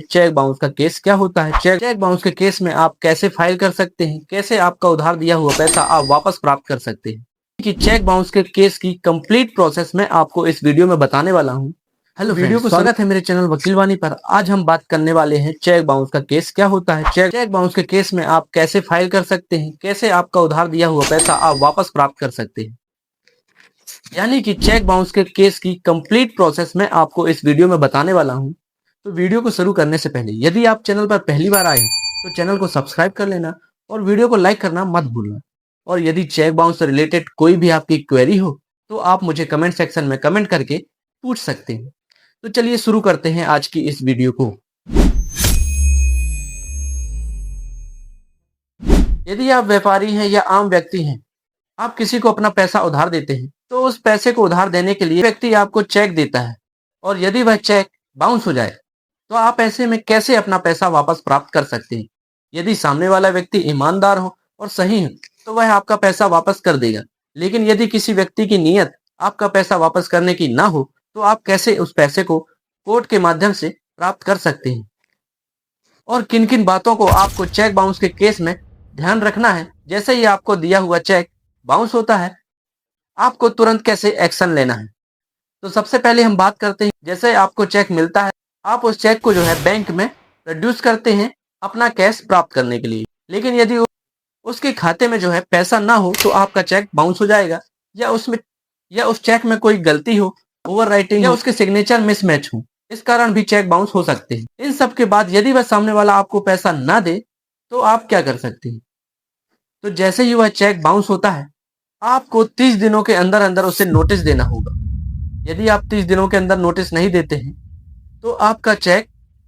Cheque bounce का case क्या होता है, चेक बाउंस के केस में आप कैसे फाइल कर सकते हैं, कैसे आपका उधार दिया हुआ पैसा आप वापस प्राप्त कर सकते हैं कि चेक बाउंस के केस की कंप्लीट प्रोसेस मैं आपको इस वीडियो में बताने वाला हूं। हेलो वीडियो को स्वागत है मेरे चैनल वकील वाणी पर। आज हम बात करने वाले हैं चेक बाउंस का केस क्या होता है, चेक बाउंस के केस में आप कैसे फाइल कर सकते हैं, कैसे आपका उधार दिया हुआ पैसा आप वापस प्राप्त कर सकते हैं, यानी कि चेक बाउंस के केस की कंप्लीट प्रोसेस मैं आपको इस वीडियो में बताने वाला हूं। तो वीडियो को शुरू करने से पहले यदि आप चैनल पर पहली बार आए हैं तो चैनल को सब्सक्राइब कर लेना और वीडियो को लाइक करना मत भूलना। और यदि चेक बाउंस से रिलेटेड कोई भी आपकी क्वेरी हो तो आप मुझे कमेंट सेक्शन में कमेंट करके पूछ सकते हैं। तो चलिए शुरू करते हैं आज की इस वीडियो को। यदि आप व्यापारी हैं या आम व्यक्ति हैं, आप किसी को अपना पैसा उधार देते हैं तो उस पैसे को उधार देने के लिए व्यक्ति आपको चेक देता है और यदि वह चेक बाउंस हो जाए तो आप ऐसे में कैसे अपना पैसा वापस प्राप्त कर सकते हैं। यदि सामने वाला व्यक्ति ईमानदार हो और सही है तो वह आपका पैसा वापस कर देगा, लेकिन यदि किसी व्यक्ति की नीयत आपका पैसा वापस करने की ना हो तो आप कैसे उस पैसे को कोर्ट के माध्यम से प्राप्त कर सकते हैं और किन किन बातों को आपको चेक बाउंस के केस में ध्यान रखना है। जैसे ही आपको दिया हुआ चेक बाउंस होता है आपको तुरंत कैसे एक्शन लेना है। तो सबसे पहले हम बात करते हैं, जैसे आपको चेक मिलता है आप उस चेक को जो है बैंक में प्रोड्यूस करते हैं अपना कैश प्राप्त करने के लिए, लेकिन यदि उसके खाते में जो है पैसा ना हो तो आपका चेक बाउंस हो जाएगा, या उस चेक में कोई गलती हो, ओवर राइटिंग या उसके सिग्नेचर मिसमैच हो, इस कारण भी चेक बाउंस हो सकते हैं। इन सब के बाद यदि वह सामने वाला आपको पैसा ना दे तो आप क्या कर सकते हैं। तो जैसे ही वह चेक बाउंस होता है आपको 30 दिनों के अंदर अंदर उसे नोटिस देना होगा। यदि आप 30 दिनों के अंदर नोटिस नहीं देते हैं तो आपका चेक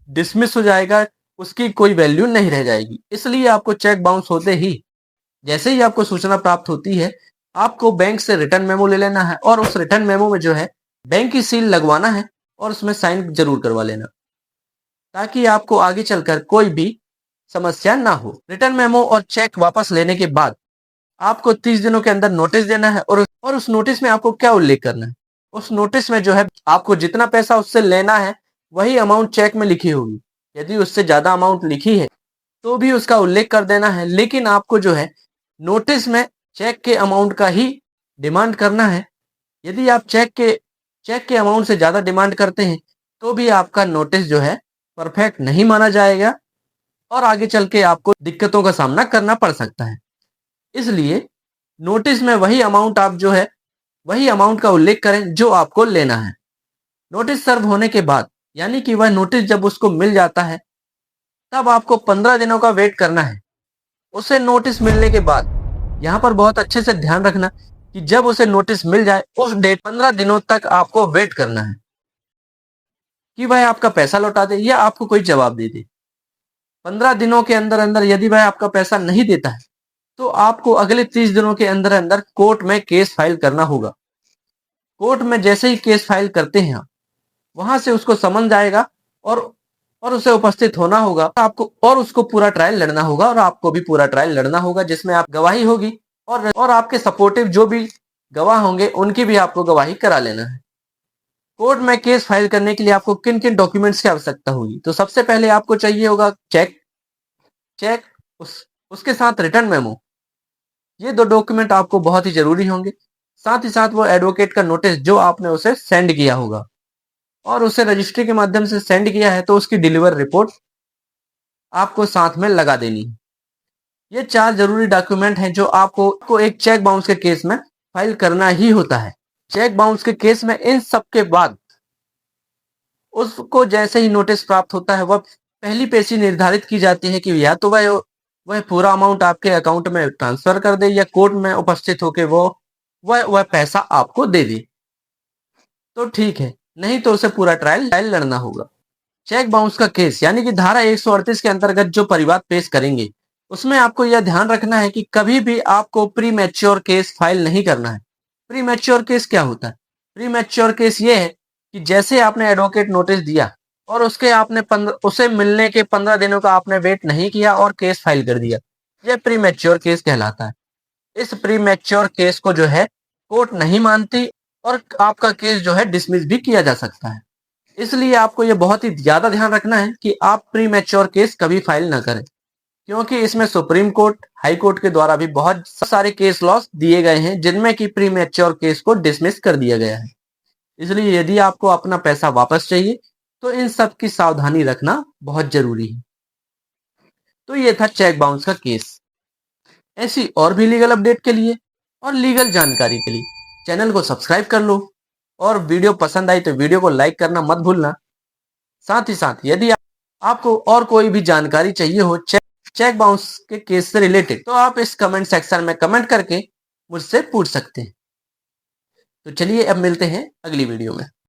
डिसमिस हो जाएगा, उसकी कोई वैल्यू नहीं रह जाएगी। इसलिए आपको चेक बाउंस होते ही जैसे ही आपको सूचना प्राप्त होती है आपको बैंक से रिटर्न मेमो ले लेना है और उस रिटर्न मेमो में जो है बैंक की सील लगवाना है और उसमें साइन जरूर करवा लेना, ताकि आपको आगे चलकर कोई भी समस्या ना हो। रिटर्न मेमो और चेक वापस लेने के बाद आपको 30 दिनों के अंदर नोटिस देना है और उस नोटिस में आपको क्या उल्लेख करना है। उस नोटिस में जो है आपको जितना पैसा उससे लेना है वही अमाउंट चेक में लिखी होगी। यदि उससे ज्यादा अमाउंट लिखी है तो भी उसका उल्लेख कर देना है, लेकिन आपको जो है नोटिस में चेक के अमाउंट का ही डिमांड करना है। यदि आप चेक के अमाउंट से ज्यादा डिमांड करते हैं तो भी आपका नोटिस जो है परफेक्ट नहीं माना जाएगा और आगे चल के आपको दिक्कतों का सामना करना पड़ सकता है। इसलिए नोटिस में वही अमाउंट का उल्लेख करें जो आपको लेना है। नोटिस सर्व होने के बाद यानी कि वह नोटिस जब उसको मिल जाता है तब आपको 15 दिनों का वेट करना है। उसे नोटिस मिलने के बाद यहाँ पर बहुत अच्छे से ध्यान रखना कि जब उसे नोटिस मिल जाए उस डेट 15 दिनों तक आपको वेट करना है कि वह आपका पैसा लौटा दे या आपको कोई जवाब दे दे। 15 दिनों के अंदर अंदर यदि वह आपका पैसा नहीं देता है तो आपको अगले 30 दिनों के अंदर अंदर कोर्ट में केस फाइल करना होगा। कोर्ट में जैसे ही केस फाइल करते हैं आप, वहां से उसको समन आएगा और उसे उपस्थित होना होगा आपको और उसको पूरा ट्रायल लड़ना होगा और आपको भी पूरा ट्रायल लड़ना होगा, जिसमें आप गवाही होगी और आपके सपोर्टिव जो भी गवाह होंगे उनकी भी आपको गवाही करा लेना है। कोर्ट में केस फाइल करने के लिए आपको किन किन डॉक्यूमेंट्स की आवश्यकता होगी। तो सबसे पहले आपको चाहिए होगा चेक उसके साथ रिटर्न मेमो। ये दो डॉक्यूमेंट आपको बहुत ही जरूरी होंगे। साथ ही साथ वो एडवोकेट का नोटिस जो आपने उसे सेंड किया होगा और उसे रजिस्ट्री के माध्यम से सेंड किया है तो उसकी डिलीवर रिपोर्ट आपको साथ में लगा देनी है। ये 4 जरूरी डॉक्यूमेंट हैं जो आपको एक चेक बाउंस के केस में फाइल करना ही होता है। चेक बाउंस के केस में इन सब के बाद उसको जैसे ही नोटिस प्राप्त होता है वह पहली पेशी निर्धारित की जाती है कि या तो वह पूरा अमाउंट आपके अकाउंट में ट्रांसफर कर दे या कोर्ट में उपस्थित होकर वह पैसा आपको दे दे तो ठीक है, नहीं तो उसे पूरा ट्रायल लड़ना होगा। चेक बाउंस का केस यानी कि धारा 138 के अंतर्गत जो परिवाद पेश करेंगे उसमें आपको यह ध्यान रखना है कि कभी भी आपको प्री मैच्योर केस फाइल नहीं करना है। प्री मैच्योर केस क्या होता है? प्री मैच्योर केस ये है कि जैसे आपने एडवोकेट नोटिस दिया और उसे मिलने के 15 दिनों का आपने वेट नहीं किया और केस फाइल कर दिया, यह प्री मैच्योर केस कहलाता है। इस प्री मैच्योर केस को जो है कोर्ट नहीं मानती और आपका केस जो है डिसमिस भी किया जा सकता है। इसलिए आपको ये बहुत ही ज्यादा ध्यान रखना है कि आप प्री मैच्योर केस कभी फाइल ना करें, क्योंकि इसमें सुप्रीम कोर्ट, हाई कोर्ट के द्वारा भी बहुत सारे केस लॉस दिए गए हैं जिनमें कि प्री मैच्योर केस को डिसमिस कर दिया गया है। इसलिए यदि आपको अपना पैसा वापस चाहिए तो इन सब की सावधानी रखना बहुत जरूरी है। तो ये था चेक बाउंस का केस। ऐसी और भी लीगल अपडेट के लिए और लीगल जानकारी के लिए चैनल को सब्सक्राइब कर लो, और वीडियो पसंद आई तो वीडियो को लाइक करना मत भूलना। साथ ही साथ यदि आपको और कोई भी जानकारी चाहिए हो चेक बाउंस के केस से रिलेटेड, तो आप इस कमेंट सेक्शन में कमेंट करके मुझसे पूछ सकते हैं। तो चलिए अब मिलते हैं अगली वीडियो में।